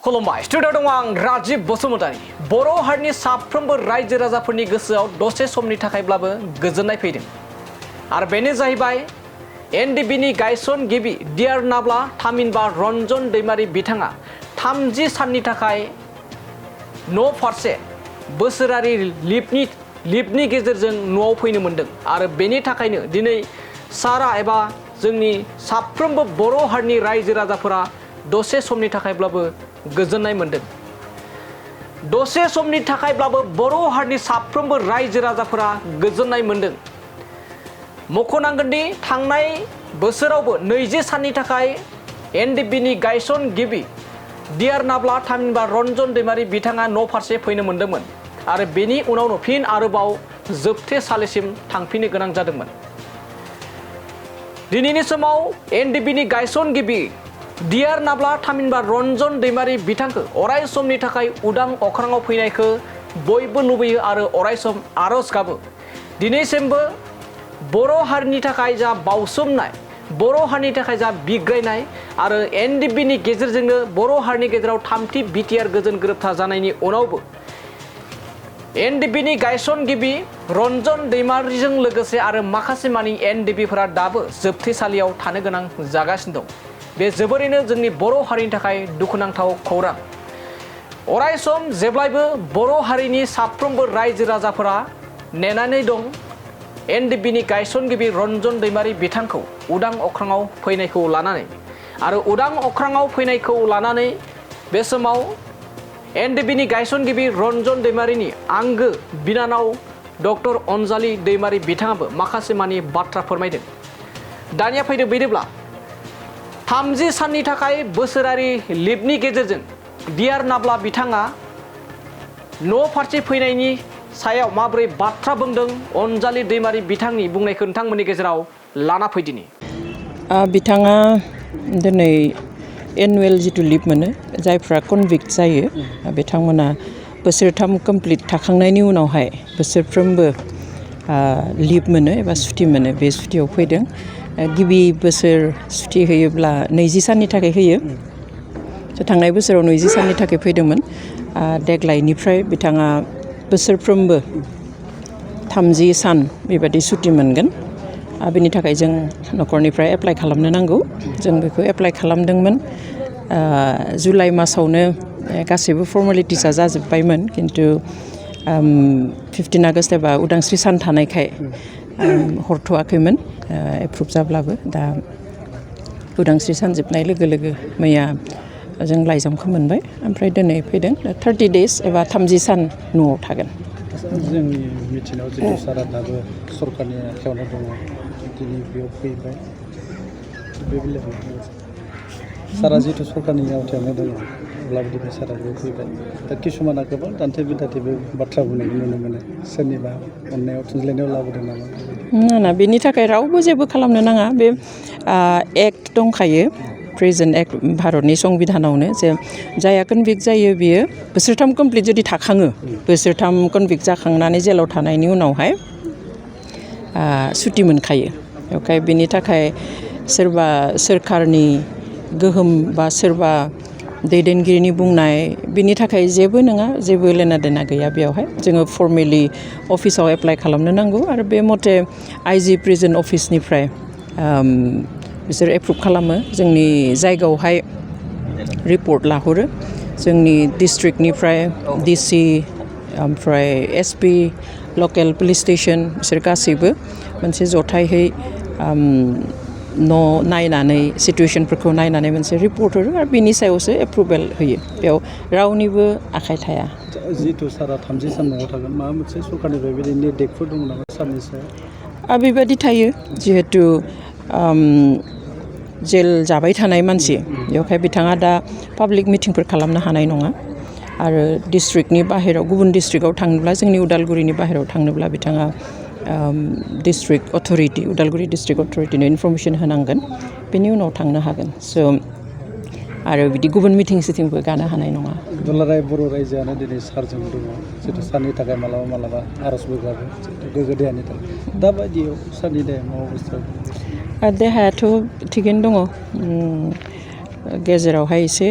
खुलुमबाय स्टुडिअ दं आं राजिब बसुमतारी बर' हारिनि साफ्रोमबो रायजो राजाफोरनि गोसोआव दसे समनि थाखायब्लाबो गोजोननाय फैदों आरो बेनो जाहैबाय एनडिबिनि गायसनगिरि D.R नाब्ला थामहिनबा रन्जन दैमारि बिथाङा 30 साननि थाखाय न' फारसे बोसोरारि लिबनि गेजेरजों न'आव फैनो मोनदों आरो बेनि थाखायनो दिनै सारा एबा जोंनि साफ्रोमबो बर' हारिनि रायजो राजाफोरा दसे समनि थाखायब्लाबो गोजोननाय मोनदों। दसे समनि थाखायब्लाबो बर' हारिनि साफ्रोमबो रायजो राजाफोरा गोजोननाय मोनदों। मख'नांगोनदि थांनाय बोसोरावबो 20 साननि थाखाय एनडिबिनि गायसनगिरि D.R नाब्ला थामहिनबा रन्जन दैमारि बिथाङा न' फारसे फैनो मोनदोंमोन आरो बेनि उनावनो फिन आरोबाव जोबथेसालिसिम थांफिननो गोनां जादोंमोन। दिनैनि समाव एनडिबिनि गायसनगिरि D.R नाब्ला थामहिनबा रन्जन दैमारि बिथांखौ अराय समनि थाखाय उदां अख्राङाव फैनायखौ बयबो लुबैयो आरो अराय सम आरज गाबो। दिनैसिमबो बर' हारिनि थाखाय जा बावसोमनाय, बर' हारिनि थाखाय जा बिग्रायनाय आरो एनडिबिनि गेजेरजोंनो बर' हारिनि गेजेराव थामथि बिटिआर गोजोन गोरोबथा जानायनि उनावबो एनडिबिनि गायसनगिरि रन्जन दैमारिजों लोगोसे आरो माखासे मानि एनडिबिफोरा दाबो जोबथेसालियाव थानो गोनां जागासिनो दं। बे जोबोरैनो जोंनि बर' हारिनि थाखाय दुखुनांथाव खौरां। अराय सम जेब्लायबो बर' हारिनि साफ्रोमबो रायजो राजाफोरा नेनानै दं एनडिबिनि गायसनगिरि रन्जन दैमारि बिथांखौ उदां अख्राङाव फैनायखौ लानानै आरो उदां अख्राङाव फैनायखौ लानानै बे समाव एनडिबिनि गायसनगिरि रन्जन दैमारिनि आंगो बिनानाव डक्टर अनजालि दैमारि बिथाङाबो माखासे मानि बाथ्रा फोरमायदों। दानिया फैदो बिदिब्ला 30 साननि थाखाय बोसोरारि लिबनि गेजेरजों D.R नाब्ला बिथाङा न' फारसे फैनायनि सायाव माबोरै बाथ्रा बुंदों अनजालि दैमारि बिथांनि बुंनायखौ नोंथांमोननि गेजेराव लाना फैदिनि। बिथाङा दिनै एनुवेल जिथु लिब मोनो जायफ्रा कनभिक्ट जायो बिथांमोना बोसोरथाम कमप्लिट थाखांनायनि उनावहाय बोसोरफ्रोमबो लिब मोनो एबा सुटि मोनो। बे सुटियाव फैदों। गिबि बोसोर सुटि होयोब्ला 20 साननि थाखाय होयो। थांनाय बोसोराव 20 साननि थाखाय फैदोंमोन। देग्लायनिफ्राय बिथाङा बोसोरफ्रोमबो 30 सान बेबायदि सुटि मोनगोन। बेनि थाखाय जों न'खरनिफ्राय एप्लाइ खालामनो नांगौ। जों बेखौ एप्लाइ खालामदोंमोन जुलाइ मासावनो गासैबो फर्मेलिटिसआ जाजोब्बायमोन खिन्थु 15 आगस्ट एबा उदांस्रि सान थानायखाय हरथ'वाखैमोन एप्रुभ जाब्लाबो। दा उदांस्रि सान जोबनाय लोगो लोगो मैया जों लाइजामखौ मोनबाय ओमफ्राय दिनै फैदों। 30 डेज एबा 30 सान न'आव थागोन। जोंनि मिथिनायाव जितु सारा दाबो सरकारनि आखायावनो दङ दिनै बेयाव फैबाय बे बेलायाव सारा जितु सरकारनि आवथायावनो दङ अब्लाबो दिनै सारा बेयाव फैबाय। दा किसुमाना गोबां दान्थे बिदान्थेबो बाथ्रा बुंनायखौ नुनो मोनो। सोरनिबा अननायाव थुनज्लायनायाव लाबोदों नामा? ना बेनि थाखाय रावबो जेबो खालामनो नाङा। बे एक्ट दंखायो प्रेजेन्ट एक्ट भारतनि संबिधानावनो जे जाया कनभिक्ट जायो बियो बोसोरथाम कमप्लिट जुदि थाखाङो बोसोरथाम कनभिक्ट जाखांनानै जेलाव थानायनि उनावहाय सुटि मोनखायो। बेवहाय बेनि थाखाय सोरबा सोरखारनि गोहोम बा सोरबा दैदेनगिरिनि बुंनाय बिनि थाखाय जेबो नङा, जेबो लेना देना गैया बेयावहाय। जोङो फर्मेलि अफिसाव एप्लाइ खालामनो नांगौ आरो बे मथे आइजि प्रिजन अफिसनिफ्राय बिसोर एप्रुभ खालामो। जोंनि जायगायावहाय रिपर्ट लाहरो। जोंनि डिस्ट्रिक्टनिफ्राय डिसि ओमफ्राय एसपि लकेल पुलिस स्टेसन बिसोर गासैबो मोनसे जथायहै न' नायनानै सिटुवेशनफोरखौ नायनानै मोनसे रिपर्ट हरो आरो बिनि सायावसो एप्रुभेल होयो। बेयाव रावनिबो आखाइ थाया। जितु सारा 30 सान न'आव थागोन माबा मोनसे सरकारनिफ्राय बेबायदि निर्देशफोर दङ नामा सारनि सायाव? बेबायदि थायो जिहेथु जेल जाबाय थानाय मानसि बेवहाय बिथाङा दा पाब्लिक मिटिंफोर खालामनो हानाय नङा आरो डिस्ट्रिक्टनि बाहेराव गुबुन डिस्ट्रिक्टआव थांनोब्ला जोंनि उदालगुरिनि बाहेराव थांनोब्ला बिथाङा डिस्ट्रिक्ट अथरिटि उदालगुरि डिस्ट्रिक्ट अथरिटिनो इनफरमेसन होनांगोन। बेनि उनाव थांनो हागोन। स' आरो बिदि गुबुन मिटिं सिटिंबो गानो हानाय नङा। दुलाराय बर' रायजोआनो दिनै सारजों दङ जितु सारनि थाखाय मालाबा आर'जबो गाबो गोग्गो देहानि थाखाय। दाबायदियाव सारनि देहाया मा अबस्थायाव? देहायाथ' थिगैनो दङ। गेजेरावहाय एसे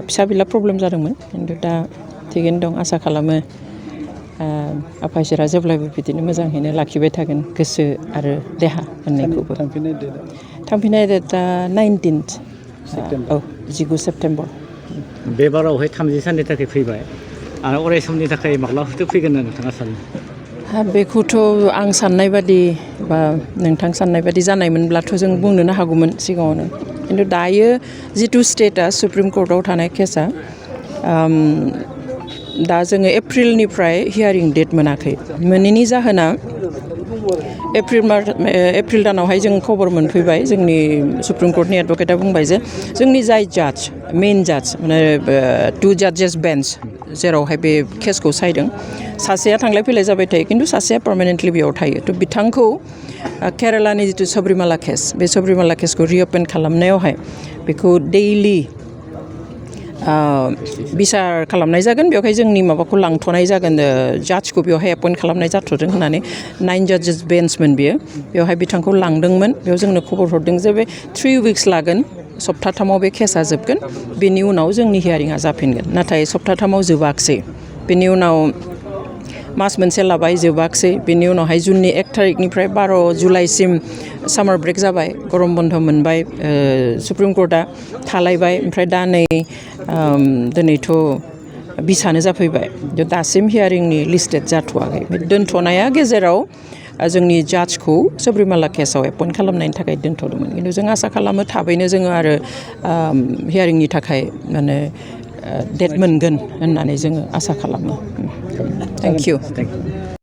फिसा बिला प्रब्लेम जादोंमोन खिन्थु दा थिगैनो दं आसा खालामो आफा इसोरा जेब्लायबो बिदिनो मोजाङैनो लाखिबाय थागोन गोसो आरो देहा मोननैखौबो थांफिननाय डेटआ 19th औ 19 सेप्टेम्बर बे बारावहाय 30 साननि थाखाय फैबाय आरो अराय समनि थाखाय माब्लाबाथो फैगोन होनना नोंथाङा सानो बेखौथ' आं साननाय बादि बा नोंथां साननाय बादि जानायमोनब्लाथ' जों बुंनोनो हागौमोन सिगाङावनो खिन्थु दायो जिथु स्टेटआ सुप्रिम कर्टआव थानाय केसा दा जोङो एप्रिलनिफ्राय हियारिं डेट मोनाखै मोनैनि जाहोना एप्रिल दानावहाय जों खबर मोनफैबाय जोंनि सुप्रिम कर्टनि एडभकेटआ बुंबाय जे जोंनि जाय जाज मेइन जाज माने 2 जाजेस बेन्च जेरावहाय बे केसखौ सायदों सासेया थांलाय फैलाय जाबाय थायो खिन्थु सासेया पार्मानेन्टलि बेयाव थायो थ' बिथांखौ केरालानि जिथु सबरिमाला केस बे सबरिमाला केसखौ रिअपेन खालामनायावहाय बेखौ डेइलि बिसार खालामनाय जागोन बेवहाय जोंनि माबाखौ लांथ'नाय जागोन जाजखौ बेवहाय एपइन्ट खालामनाय जाथ'दों होननानै 9 जाजेस बेन्चमोन बियो बेवहाय बिथांखौ लांदोंमोन बेयाव जोंनो खबर हरदों जे बे 3 उइक्स लागोन सप्ताथामाव बे केसा जोबगोन बेनि उनाव जोंनि हियारिंआ जाफिनगोन नाथाय सप्ताथामाव जोबाखसै बेनि उनाव मास मोनसे लाबाय जोबाखसै बेनि उनावहाय जुननि 1 थारिखनिफ्राय 12 जुलाइसिम सामार ब्रेक जाबाय गरम बन्द मोनबाय सुप्रिम कर्टआ थालायबाय ओमफ्राय दा नै दिनैथ' 20 जाफैबाय दासिम हियारिंनि लिस्टेड जाथ'वाखै दोनथ'नाया गेजेराव जोंनि जाजखौ सबरिमाला केसाव एपइन्ट खालामनायनि थाखाय दोनथ'दोंमोन खिन्थु जों आसा खालामो थाबैनो जोङो आरो हियारिंनि थाखाय माने डेट मोनगोन होननानै जोङो आसा खालामो थेंक इउ